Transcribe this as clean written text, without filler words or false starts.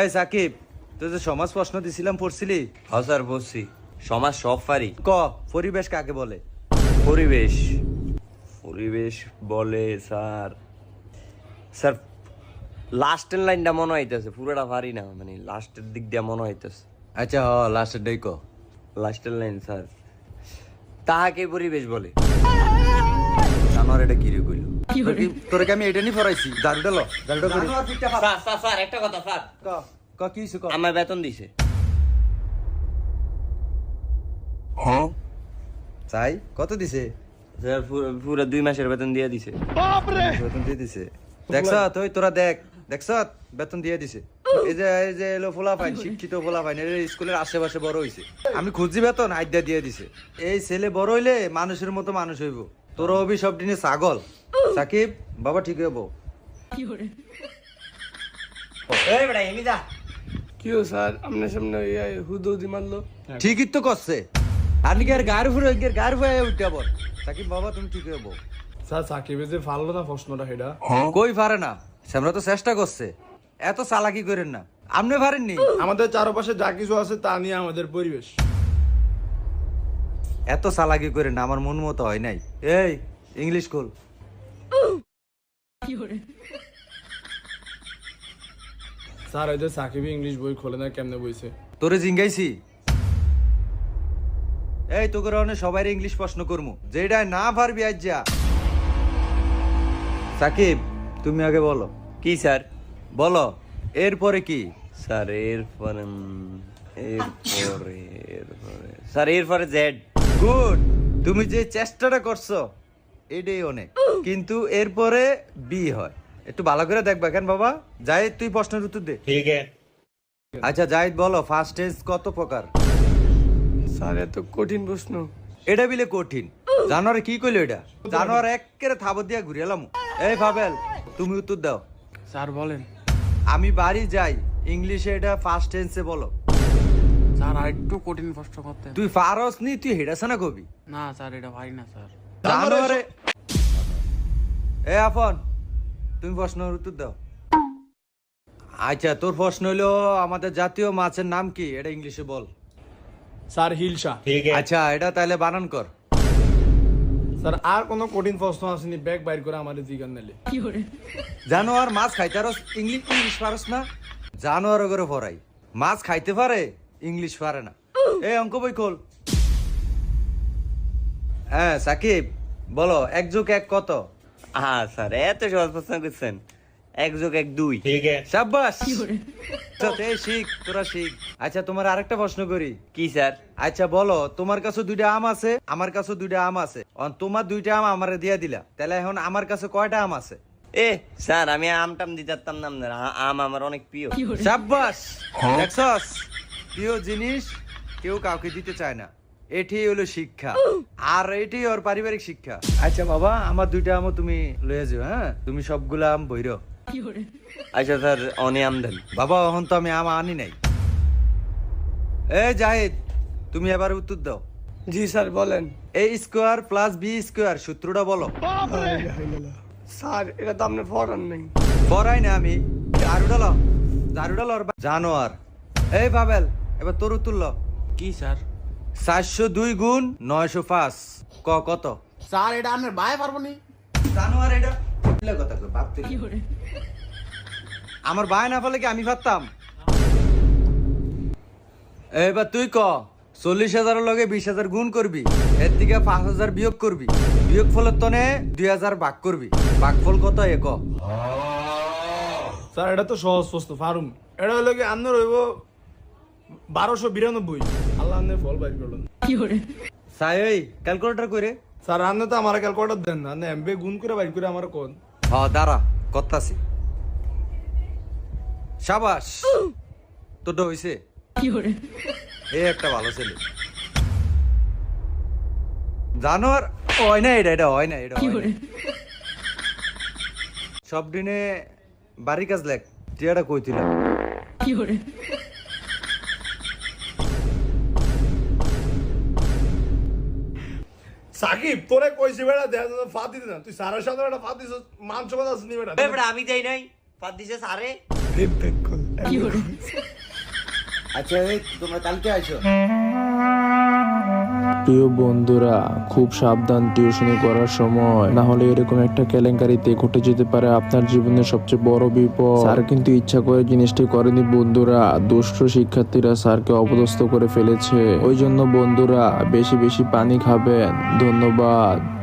এই সাকিব, তুই যে সমাজ প্রশ্ন দিছিলাম পড়ছিলি? হ্যাঁ স্যার বলছি, সমাজ সব পারি। ক পরিবেশ কাকে বলে? পরিবেশ পরিবেশ বলে স্যার স্যার লাস্টের লাইনটা মনে হইতেছে, পুরোটা পারি না, মানে লাস্টের দিক দিয়ে মনে হইতেছে। আচ্ছা লাস্টের ডাই ক। লাস্টের লাইন স্যার, তাহাকে পরিবেশ বলে। জানোয়ার এটা কি রে কইল? তোরে কি আমি এটা নি ফরাইছি? দারুটা ল, দারুটা করি। স্যার স্যার স্যার একটা কথা স্যার, ক ক কি হইছে ক? আমার বেতন দিছে। চাই কত দিছে? স্যার পুরো 2 মাসের বেতন দিয়ে দিছে। বেতন দিয়ে দিছে? দেখছ তুই, তোরা দেখছ বেতন দিয়ে দিছে। এই যে এলো ফোলাফাইন, শিক্ষিত ফোলাফাইন, এর স্কুলের আশেপাশে বড় হইছে। আমি খুঁজি বেতন আইডা দিয়ে দিছে। এই ছেলে বড় হইলে মানুষের মতো মানুষ হইব। তোর অভি সব দিনে ছাগল। সাকিব বাবা ঠিক হইব। এই বেটা এমি যা। কি হো স্যার, আপনার সামনে হুদুদি মারলো। ঠিকই তো করছে। আর নাকি আর গায়ের উপরে উঠতে বল। সাকিব বাবা তুমি ঠিক হইব। স্যার সাকিবে যে ফাললো না প্রশ্নটা সেটা। কই পারে না, আমরা তো চেষ্টা করছে। এত চালাকি করেন না, আপনি পারেননি। আমাদের চারপাশে যা কিছু আছে তা নিয়ে আমাদের পরিবেশ। এত চালাকি করেন না, আমার মন মতো হয় নাই। এই ইংলিশ খোল। স্যার ওই যে সাকিবে ইংলিশ বই খোলে না, কেমনে বইছে? তোরে জিঙ্গাইছি। এই তোকে অনেক সবাই ইংলিশ প্রশ্ন করমু, যেটা না পারবি আজ যা। সাকিব তুমি আগে বলো। কি স্যার? বলো এরপরে কি? স্যার এরপরে স্যার এরপরে জেড। গুড, তুমি যে চেষ্টাটা করছো এটাই অনেক, কিন্তু এরপরে বি হয়। একটু ভালো করে দেখবা কেন বাবা। জাহিদ তুই প্রশ্নের উত্তর দে। ঠিক আছে। আচ্ছা জাহিদ বলো, ফার্স্ট টেন্স কত প্রকার? স্যার এত কঠিন প্রশ্ন। এটা বিলে কঠিন। জানোয়ারে কি কইলো এটা? জানোয়ার একেবারে থাবর দিয়া ঘুরে এলাম। এই পাবেল তুমি উত্তর দাও। স্যার বলেন। আমি বাড়ি যাই, ইংলিশে এটা ফার্স্ট টেন্সে বলো। স্যার আর একটু কঠিন প্রশ্ন করতে। তুই ফারস নি, তুই হেডাছে না কবি। না স্যার এটা পারি না স্যার। জানোয়ারে এ আফন তুমি প্রশ্নের উত্তর দাও। আচ্ছা তোর প্রশ্ন হলো আমাদের জাতীয় মাছের নাম কি, এটা ইংলিশে বল। স্যার হিলসা। আচ্ছা এটা তাহলে বানান কর। স্যার আর কোনো কঠিন প্রশ্ন আসেনি, ব্যাগ বাইর করে আমাদের জিজ্ঞান নিলে। জানোয়ার মাছ খাইতে পারস, ইংলিশ পারস না? জানোয়ার করে পড়াই, মাছ খাইতে পারে, ইংলিশ পারে না। এই অঙ্ক বই খোল। হ্যাঁ সাকিব বলো 1 + 1 কত? স্যার এত সহজ প্রশ্ন করছেন, 1 + 1 2। শাবাশ। এই শিখ, তোরা শিখ। আচ্ছা তোমার আরেকটা প্রশ্ন করি। কি স্যার? আচ্ছা বলো, তোমার কাছে 2টা আম আছে, আমার কাছে 2টা আম আছে, তোমার 2টা আম আমারে দিয়ে দিলা, তাহলে এখন আমার কাছে কয়টা আম আছে? স্যার আমি আমটাম দিতে পারতাম না আপনার, আম আমার অনেক প্রিয়। শাবাশ। দেখছস, প্রিয় জিনিস কেউ কাউকে দিতে চায় না, এটি হলো শিক্ষা। আর এটি ওর পারিবারিক শিক্ষা। আচ্ছা বাবা আমার 2টা আমও তুমি লয়ে যাও। হ্যাঁ তুমি সবগুলা আম বইরো। আচ্ছা স্যার অনে আম দেন। বাবা এখন তো আমি আম আনি নাই। এই জাহিদ তুমি এবার উত্তর দাও। জি স্যার বলেন। A² + B² সূত্রটা বলো। স্যার এটা তো আপনার ফরান নেই। পড়াই না আমি। জানোয়ার। এই পাবেল এবার তোর উত্তর ল। কি স্যার? 402 গুণ 905 কত? স্যার এটা আপনার ভাই পারবো নি। জানোয়ার এটা কথা কই ভাবতে। আমার ভাই না বলে কি আমি পারতাম? এবার তুই ক 40,000 লগে 20,000 গুণ করবি, এর থেকে 5,000 বিয়োগ করবি, বিয়োগ ফলের তনে 2,000 ভাগ করবি, ভাগফল কত এ ক? স্যার এটা তো সহজ প্রশ্ন ফারুম। এটা হলো কি আপনার হইব 1292। আল্লাহ আপনার ফল বাইর করলেন। সাই ওই ক্যালকুলেটর করে। স্যার আপনি তো আমার ক্যালকুলেটর দেন না, আপনি এমবি গুণ করে বাইর করে আমার কোন। দাঁড়া করতাছি। শাবাশ তোরটা হইছে। এই একটা ভালো ছেলে। জানোয়ার হয় না, এটা হয় না, এটা হয় না। সব দিনে বাড়ির কাজ লেখ, টিয়াটা কইছিল। সাকিব তোরে কইছি বেটা দেখ ফাত দিতে না, তুই সারার সাথে একটা ফাত দিছ, মান সম্মান আছে নি বেটা। আমি দেই নাই, ফাদ দিছে স্যারে। Back call. আচ্ছা এই তোমরা কালকে আসো। প্রিয় বন্ধুরা, খুব সাবধান টিউশনি করার সময়, না হলে এরকম একটা কেলেঙ্কারিতে ঘটে যেতে পারে আপনার জীবনের সবচেয়ে বড় বিপদ। স্যার কিন্তু ইচ্ছা করে জিনিসটি করেনি বন্ধুরা, দুষ্ট শিক্ষার্থীরা স্যারকে অপদস্থ করে ফেলেছে। ওই জন্য বন্ধুরা বেশি বেশি পানি খাবেন। ধন্যবাদ।